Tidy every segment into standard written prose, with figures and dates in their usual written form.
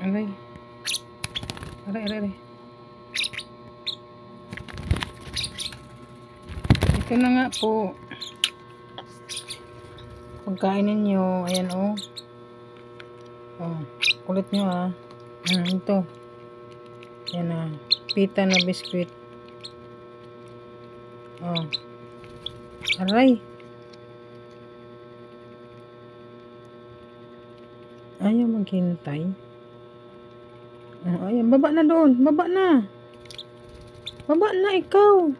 Aray. Aray, aray, aray. Ito na nga po. Pagkain ninyo. Ayan oh. Oh. Kulit nyo ah. Ito. Ayan ah. Pita na biskwit. Oh. Aray. Ayaw maghintay. Oh, ayan. Baba na doon. Baba na. Baba na ikaw.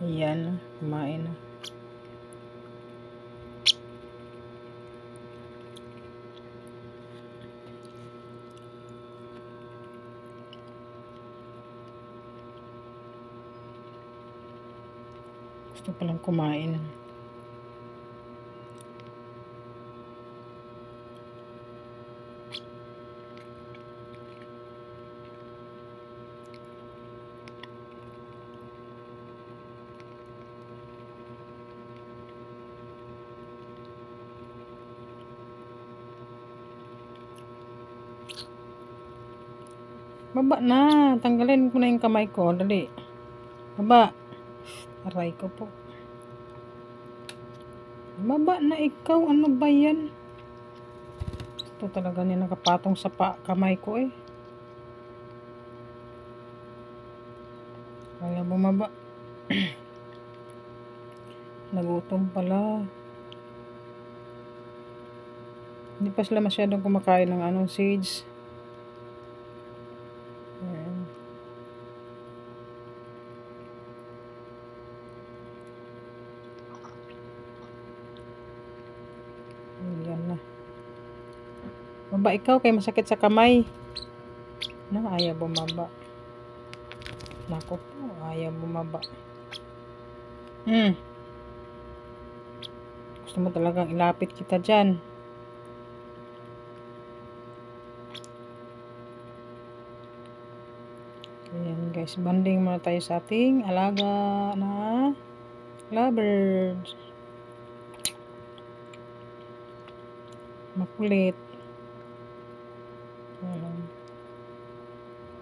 Ayan. Kumain na. Gusto palang kumain. Baba na. Tanggalin ko na yung kamay ko. Dali. Baba. Aray ko po. Baba na ikaw. Ano ba yan? Ito talaga niya nakapatong sa kamay ko eh. Kaya bumaba. Nagutom pala. Hindi pa sila masyadong kumakain ng seeds. Ayan. Ayan na. Baba ikaw kay masakit sa kamay. Ayaw bumaba. Nako po, ayaw bumaba. Gusto mo talagang ilapit kita dyan. Ayan guys, banding muna tayo sa ating alaga na lovebirds. Makulit.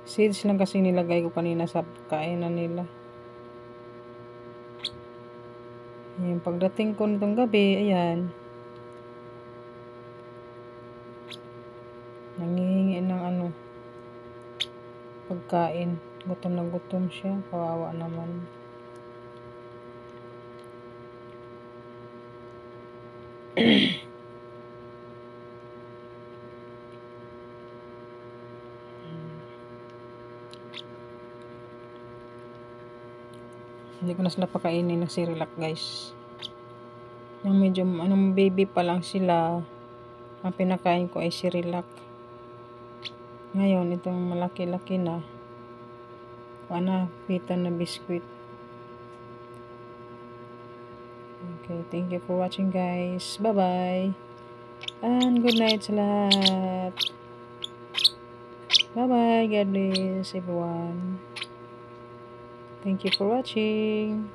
Seeds lang kasi nilagay ko kanina sa kainan nila. Ayan, pagdating ko nitong gabi, ayan. Nangihingi ng pagkain. Gutom na gutom siya. Kawawa naman. Hindi ko na sila pakainin ng Cerelac guys. Yung medyo baby pa lang sila, ang pinakain ko ay Cerelac. Ngayon itong malaki-laki na, pita na biskwit. Okay, thank you for watching guys. Bye bye and good night sa lahat. Bye bye. God bless everyone. Thank you for watching.